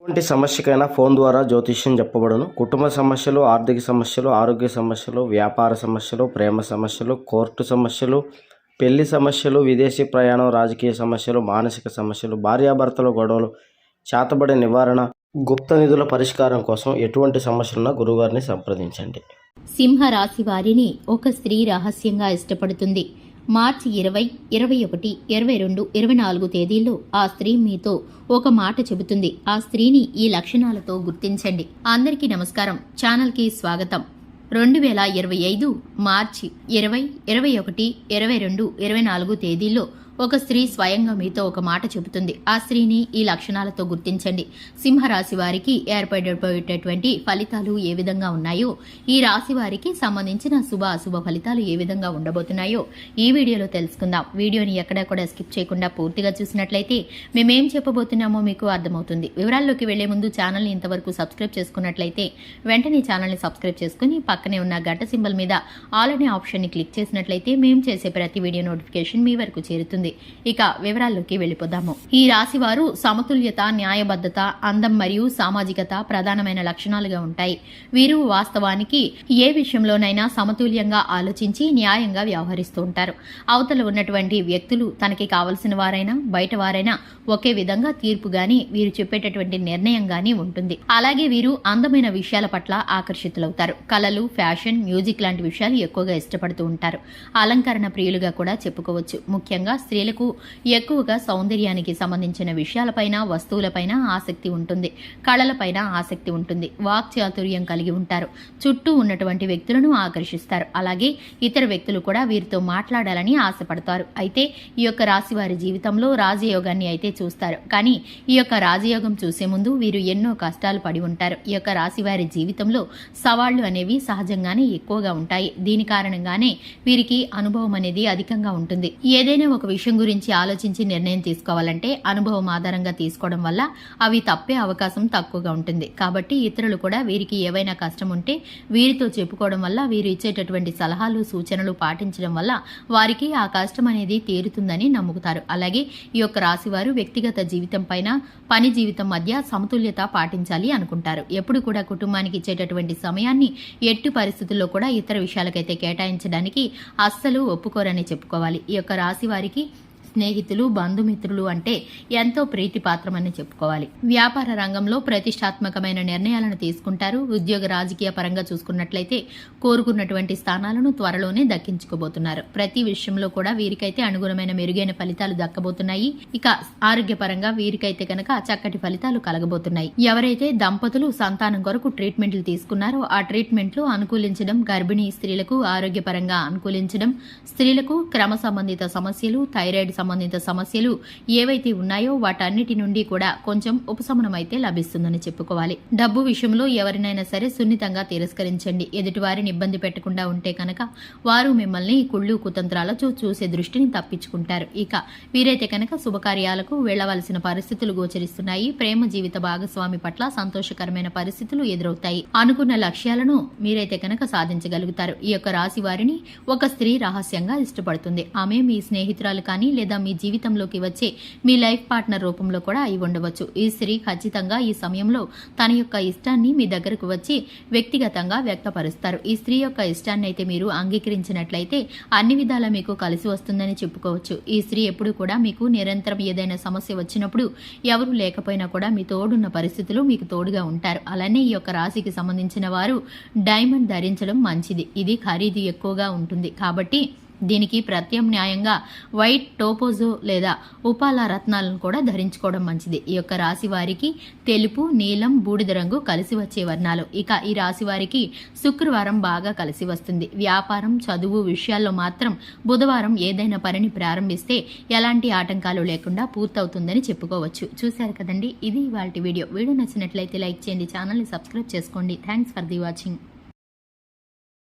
ఎటువంటి సమస్యకైనా ఫోన్ ద్వారా జ్యోతిష్యం చెప్పబడును. కుటుంబ సమస్యలు, ఆర్థిక సమస్యలు, ఆరోగ్య సమస్యలు, వ్యాపార సమస్యలు, ప్రేమ సమస్యలు, కోర్టు సమస్యలు, పెళ్లి సమస్యలు, విదేశీ ప్రయాణం, రాజకీయ సమస్యలు, మానసిక సమస్యలు, భార్యాభర్తల గొడవలు, చేతబడి నివారణ, గుప్త నిధుల పరిష్కారం కోసం ఎటువంటి సమస్యలున్నా గురుగారిని సంప్రదించండి. సింహ రాశి వారిని ఒక స్త్రీ రహస్యంగా ఇష్టపడుతుంది. మార్చి 20, 21, 22, 24 తేదీల్లో ఆ స్త్రీ మీతో ఒక మాట చెబుతుంది. ఆ స్త్రీని ఈ లక్షణాలతో గుర్తించండి. అందరికీ నమస్కారం. ఛానల్కి స్వాగతం. 2025 మార్చి 20, 21, 22, 24 తేదీల్లో ఒక స్త్రీ స్వయంగా మీతో ఒక మాట చెబుతుంది. ఆ స్త్రీని ఈ లక్షణాలతో గుర్తించండి. సింహరాశి వారికి ఏర్పడేటటువంటి ఫలితాలు ఏ విధంగా ఉన్నాయో, ఈ రాశి వారికి సంబంధించిన శుభ అశుభ ఫలితాలు ఏ విధంగా ఉండబోతున్నాయో ఈ వీడియోలో తెలుసుకుందాం. వీడియోని ఎక్కడా కూడా స్కిప్ చేయకుండా పూర్తిగా చూసినట్లయితే మేమేం చెప్పబోతున్నామో మీకు అర్థమవుతుంది. వివరాల్లోకి వెళ్లే ముందు ఛానల్ని ఇంతవరకు సబ్స్క్రైబ్ చేసుకున్నట్లయితే వెంటనే ఛానల్ని సబ్స్క్రైబ్ చేసుకుని పక్కనే ఉన్న గంట సింబల్ మీద ఆల్ అనే ఆప్షన్ని క్లిక్ చేసినట్లయితే మేము చేసే ప్రతి వీడియో నోటిఫికేషన్ మీ వరకు చేరుతుంది. ఇక వివరాల్లోకి వెళ్ళిపోదాము. ఈ రాశి వారు సమతుల్యత, న్యాయబద్ధత, అందం మరియు సామాజికత ప్రధానమైన లక్షణాలుగా ఉంటాయి. వీరు వాస్తవానికి ఏ విషయంలోనైనా సమతుల్యంగా ఆలోచించి న్యాయంగా వ్యవహరిస్తూ ఉంటారు. అవతల ఉన్నటువంటి వ్యక్తులు తనకి కావలసిన వారైనా బయట వారైనా ఒకే విధంగా తీర్పు గాని వీరు చెప్పేటటువంటి నిర్ణయం గాని ఉంటుంది. అలాగే వీరు అందమైన విషయాల పట్ల ఆకర్షితులవుతారు. కళలు, ఫ్యాషన్, మ్యూజిక్ లాంటి విషయాలు ఎక్కువగా ఇష్టపడుతూ ఉంటారు. అలంకరణ ప్రియులుగా కూడా చెప్పుకోవచ్చు. ముఖ్యంగా స్త్రీలకు ఎక్కువగా సౌందర్యానికి సంబంధించిన విషయాలపైన, వస్తువులపైన ఆసక్తి ఉంటుంది. కళలపైన ఆసక్తి ఉంటుంది. వాక్చాతుర్యం కలిగి ఉంటారు. చుట్టూ ఉన్నటువంటి వ్యక్తులను ఆకర్షిస్తారు. అలాగే ఇతర వ్యక్తులు కూడా వీరితో మాట్లాడాలని ఆశపడతారు. అయితే ఈ యొక్క రాశి వారి జీవితంలో రాజయోగాన్ని అయితే చూస్తారు. కానీ ఈ యొక్క రాజయోగం చూసే ముందు వీరు ఎన్నో కష్టాలు పడి ఉంటారు. ఈ యొక్క రాశి వారి జీవితంలో సవాళ్లు అనేవి సహజంగానే ఎక్కువగా ఉంటాయి. దీని కారణంగానే వీరికి అనుభవం అనేది అధికంగా ఉంటుంది. ఏదైనా ఒక విషయం గురించి ఆలోచించి నిర్ణయం తీసుకోవాలంటే అనుభవం ఆధారంగా తీసుకోవడం వల్ల అవి తప్పే అవకాశం తక్కువగా ఉంటుంది. కాబట్టి ఇతరులు కూడా వీరికి ఏవైనా కష్టం ఉంటే వీరితో చెప్పుకోవడం వల్ల, వీరు ఇచ్చేటటువంటి సలహాలు, సూచనలు పాటించడం వల్ల వారికి ఆ కష్టం అనేది తీరుతుందని నమ్ముతారు. అలాగే ఈ యొక్క రాశి వారు వ్యక్తిగత జీవితం పైన, పని జీవితం మధ్య సమతుల్యత పాటించాలి అనుకుంటారు. ఎప్పుడు కూడా కుటుంబానికి ఇచ్చేటటువంటి సమయాన్ని ఎట్టి పరిస్థితుల్లో కూడా ఇతర విషయాలకైతే కేటాయించడానికి అస్సలు ఒప్పుకోరని చెప్పుకోవాలి. ఈ యొక్క రాశి వారికి స్నేహితులు, బంధుమిత్రులు అంటే ఎంతో ప్రీతిపాత్రమని చెప్పుకోవాలి. వ్యాపార రంగంలో ప్రతిష్టాత్మకమైన నిర్ణయాలను తీసుకుంటారు. ఉద్యోగ, రాజకీయ పరంగా చూసుకున్నట్లయితే కోరుకున్నటువంటి స్థానాలను త్వరలోనే దక్కించుకోబోతున్నారు. ప్రతి విషయంలో కూడా వీరికైతే అనుగుణమైన మెరుగైన ఫలితాలు దక్కబోతున్నాయి. ఇక ఆరోగ్యపరంగా వీరికైతే కనుక చక్కటి ఫలితాలు కలగబోతున్నాయి. ఎవరైతే దంపతులు సంతానం కొరకు ట్రీట్మెంట్లు తీసుకున్నారో ఆ ట్రీట్మెంట్లు అనుకూలించడం, గర్భిణీ స్త్రీలకు ఆరోగ్యపరంగా అనుకూలించడం, స్త్రీలకు క్రమ సంబంధిత సమస్యలు, థైరాయిడ్ సంబంధిత సమస్యలు ఏవైతే ఉన్నాయో వాటన్నిటి నుండి కూడా కొంచెం ఉపశమనం అయితే లభిస్తుందని చెప్పుకోవాలి. డబ్బు విషయంలో ఎవరినైనా సరే సున్నితంగా తిరస్కరించండి. ఎదుటివారిని ఇబ్బంది పెట్టకుండా ఉంటే కనుక వారు మిమ్మల్ని కుళ్ళు కుతంత్రాలతో చూసే దృష్టిని తప్పించుకుంటారు. ఇక వీరైతే కనుక శుభకార్యాలకు వెళ్లవలసిన పరిస్థితులు గోచరిస్తున్నాయి. ప్రేమ జీవిత భాగస్వామి పట్ల సంతోషకరమైన పరిస్థితులు ఎదురవుతాయి. అనుకున్న లక్ష్యాలను మీరైతే కనుక సాధించగలుగుతారు. ఈ యొక్క రాశి వారిని ఒక స్త్రీ రహస్యంగా ఇష్టపడుతుంది. ఆమె మీ స్నేహితురాలు కానీ లేదా మీ జీవితంలోకి వచ్చే మీ లైఫ్ పార్ట్నర్ రూపంలో కూడా అయి ఉండవచ్చు. ఈ స్త్రీ ఖచ్చితంగా ఈ సమయంలో తన యొక్క ఇష్టాన్ని మీ దగ్గరకు వచ్చి వ్యక్తిగతంగా వ్యక్తపరుస్తారు. ఈ స్త్రీ యొక్క ఇష్టాన్ని అయితే మీరు అంగీకరించినట్లయితే అన్ని విధాలా మీకు కలిసి వస్తుందని చెప్పుకోవచ్చు. ఈ స్త్రీ ఎప్పుడు కూడా మీకు నిరంతరం ఏదైనా సమస్య వచ్చినప్పుడు ఎవరు లేకపోయినా కూడా మీ తోడున్న పరిస్థితులు మీకు తోడుగా ఉంటారు. అలానే ఈ యొక్క రాశికి సంబంధించిన వారు డైమండ్ ధరించడం మంచిది. ఇది ఖరీదు ఎక్కువగా ఉంటుంది. కాబట్టి దీనికి ప్రత్యామ్నాయంగా వైట్ టోపోజో లేదా ఉపాల రత్నాలను కూడా ధరించుకోవడం మంచిది. ఈ యొక్క రాశి వారికి తెలుపు, నీలం, బూడిద రంగు కలిసి వచ్చే వర్ణాలు. ఇక ఈ రాశి వారికి శుక్రవారం బాగా కలిసి వస్తుంది. వ్యాపారం, చదువు విషయాల్లో మాత్రం బుధవారం ఏదైనా పనిని ప్రారంభిస్తే ఎలాంటి ఆటంకాలు లేకుండా పూర్తవుతుందని చెప్పుకోవచ్చు. చూశారు కదండి, ఇది ఇవాల్టి వీడియో. వీడియో నచ్చినట్లయితే లైక్ చేయండి, ఛానల్ని సబ్స్క్రైబ్ చేసుకోండి. Thanks for the watching.